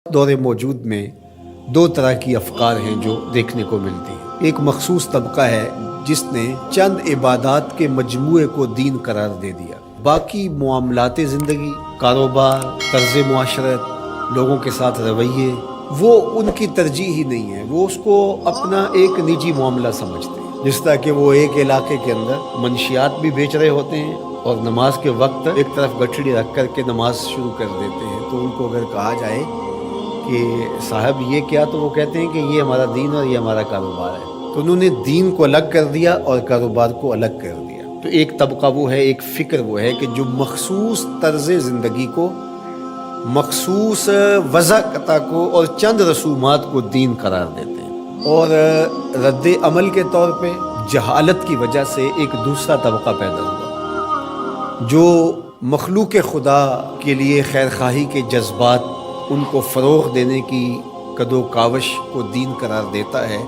دور موجود میں دو طرح کی افکار ہیں جو دیکھنے کو ملتی ہیں۔ ایک مخصوص طبقہ ہے جس نے چند عبادات کے مجموعے کو دین قرار دے دیا، باقی معاملات زندگی، کاروبار، طرز معاشرت، لوگوں کے ساتھ رویے، وہ ان کی ترجیح ہی نہیں ہے، وہ اس کو اپنا ایک نجی معاملہ سمجھتے ہیں۔ جس طرح کہ وہ ایک علاقے کے اندر منشیات بھی بیچ رہے ہوتے ہیں اور نماز کے وقت ایک طرف گٹھڑی رکھ کر کے نماز شروع کر دیتے ہیں، تو ان کو اگر کہا جائے کہ صاحب یہ کیا، تو وہ کہتے ہیں کہ یہ ہمارا دین اور یہ ہمارا کاروبار ہے۔ تو انہوں نے دین کو الگ کر دیا اور کاروبار کو الگ کر دیا۔ تو ایک طبقہ وہ ہے، ایک فکر وہ ہے کہ جو مخصوص طرز زندگی کو، مخصوص وضع کو اور چند رسومات کو دین قرار دیتے ہیں، اور رد عمل کے طور پہ جہالت کی وجہ سے ایک دوسرا طبقہ پیدا ہوا جو مخلوق خدا کے لیے خیرخواہی کے جذبات، ان کو فروغ دینے کی کدو کاوش کو دین قرار دیتا ہے،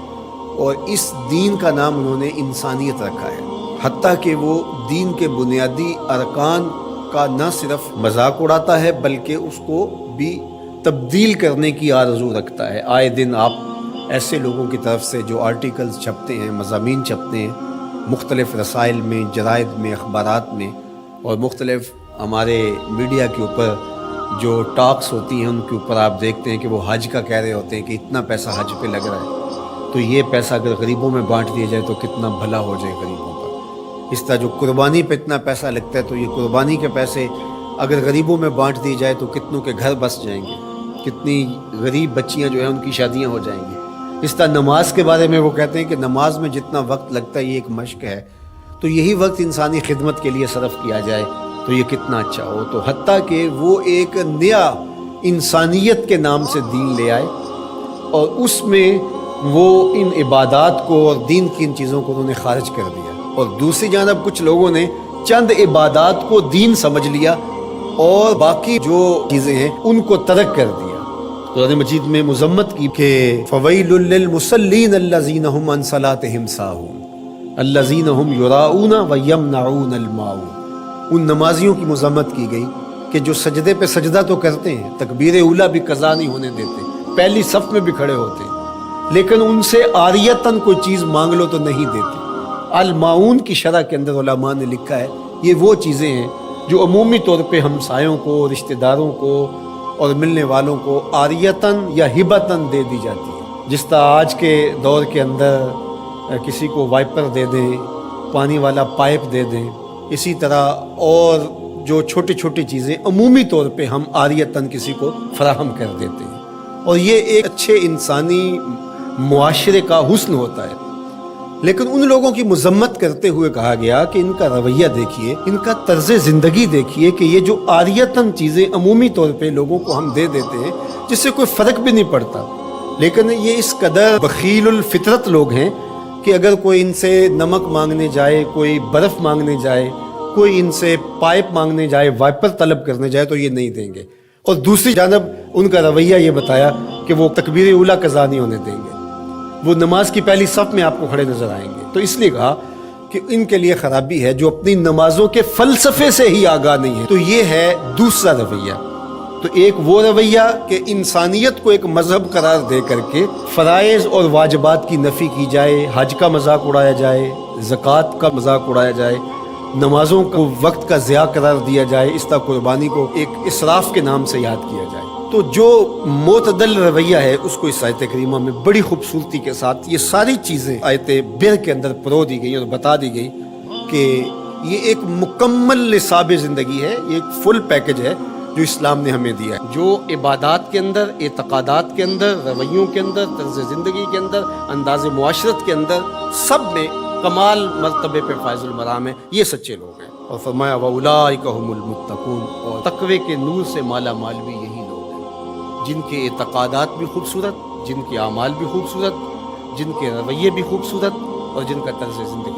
اور اس دین کا نام انہوں نے انسانیت رکھا ہے، حتیٰ کہ وہ دین کے بنیادی ارکان کا نہ صرف مذاق اڑاتا ہے بلکہ اس کو بھی تبدیل کرنے کی آرزو رکھتا ہے۔ آئے دن آپ ایسے لوگوں کی طرف سے جو آرٹیکلز چھپتے ہیں، مضامین چھپتے ہیں مختلف رسائل میں، جرائد میں، اخبارات میں، اور مختلف ہمارے میڈیا کے اوپر جو ٹاکس ہوتی ہیں ان کے اوپر آپ دیکھتے ہیں کہ وہ حج کا کہہ رہے ہوتے ہیں کہ اتنا پیسہ حج پہ لگ رہا ہے، تو یہ پیسہ اگر غریبوں میں بانٹ دیا جائے تو کتنا بھلا ہو جائے غریبوں پر۔ اس طرح جو قربانی پہ اتنا پیسہ لگتا ہے، تو یہ قربانی کے پیسے اگر غریبوں میں بانٹ دیے جائے تو کتنوں کے گھر بس جائیں گے، کتنی غریب بچیاں جو ہیں ان کی شادیاں ہو جائیں گی۔ اس طرح نماز کے بارے میں وہ کہتے ہیں کہ نماز میں جتنا وقت لگتا ہے یہ ایک مشق ہے، تو یہی وقت انسانی خدمت کے لیے صرف کیا جائے تو یہ کتنا اچھا ہو۔ تو حتیٰ کہ وہ ایک نیا انسانیت کے نام سے دین لے آئے، اور اس میں وہ ان عبادات کو اور دین کی ان چیزوں کو انہوں نے خارج کر دیا، اور دوسری جانب کچھ لوگوں نے چند عبادات کو دین سمجھ لیا اور باقی جو چیزیں ہیں ان کو ترک کر دیا۔ قرآن مجید میں مذمت کی کہ فویل للمصلین الذین هم عن صلاتهم ساہون الذین هم یراؤون ویمنعون الماعون۔ ان نمازیوں کی مذمت کی گئی کہ جو سجدے پہ سجدہ تو کرتے ہیں، تکبیر اولیٰ بھی قضا نہیں ہونے دیتے، پہلی صف میں بھی کھڑے ہوتے ہیں، لیکن ان سے عاریتاً کوئی چیز مانگ لو تو نہیں دیتے۔ الماعون کی شرح کے اندر علماء نے لکھا ہے یہ وہ چیزیں ہیں جو عمومی طور پہ ہمسایوں کو، رشتہ داروں کو اور ملنے والوں کو عاریتاً یا ہبتاً دے دی جاتی ہے۔ جس طرح آج کے دور کے اندر کسی کو وائپر دے دیں، پانی والا پائپ دے دیں، اسی طرح اور جو چھوٹی چھوٹی چیزیں عمومی طور پہ ہم عاریتاً کسی کو فراہم کر دیتے ہیں، اور یہ ایک اچھے انسانی معاشرے کا حسن ہوتا ہے۔ لیکن ان لوگوں کی مذمت کرتے ہوئے کہا گیا کہ ان کا رویہ دیکھیے، ان کا طرز زندگی دیکھیے کہ یہ جو عاریتاً چیزیں عمومی طور پہ لوگوں کو ہم دے دیتے ہیں جس سے کوئی فرق بھی نہیں پڑتا، لیکن یہ اس قدر بخیل الفطرت لوگ ہیں کہ اگر کوئی ان سے نمک مانگنے جائے، کوئی برف مانگنے جائے، کوئی ان سے پائپ مانگنے جائے، وائپر طلب کرنے جائے تو یہ نہیں دیں گے۔ اور دوسری جانب ان کا رویہ یہ بتایا کہ وہ تکبیر اولیٰ قضا نہیں ہونے دیں گے، وہ نماز کی پہلی صف میں آپ کو کھڑے نظر آئیں گے۔ تو اس لیے کہا کہ ان کے لیے خرابی ہے جو اپنی نمازوں کے فلسفے سے ہی آگاہ نہیں ہے۔ تو یہ ہے دوسرا رویہ۔ تو ایک وہ رویہ کہ انسانیت کو ایک مذہب قرار دے کر کے فرائض اور واجبات کی نفی کی جائے، حج کا مذاق اڑایا جائے، زکوٰۃ کا مذاق اڑایا جائے، نمازوں کو وقت کا ضیاع قرار دیا جائے، اس طرح قربانی کو ایک اسراف کے نام سے یاد کیا جائے۔ تو جو معتدل رویہ ہے اس کو اس آیت کریمہ میں بڑی خوبصورتی کے ساتھ یہ ساری چیزیں آیت بر کے اندر پرو دی گئی اور بتا دی گئی کہ یہ ایک مکمل نصاب زندگی ہے، یہ ایک فل پیکج ہے جو اسلام نے ہمیں دیا ہے، جو عبادات کے اندر، اعتقادات کے اندر، رویوں کے اندر، طرز زندگی کے اندر، انداز معاشرت کے اندر، سب میں کمال مرتبے پہ فائز المرام ہے، یہ سچے لوگ ہیں۔ اور فرمایا وَأُولَٰئِکَ هُمُ الْمُتَّقُونَ، اور تقوی کے نور سے مالا مال بھی یہی لوگ ہیں جن کے اعتقادات بھی خوبصورت، جن کے اعمال بھی خوبصورت، جن کے رویے بھی خوبصورت، اور جن کا طرز زندگی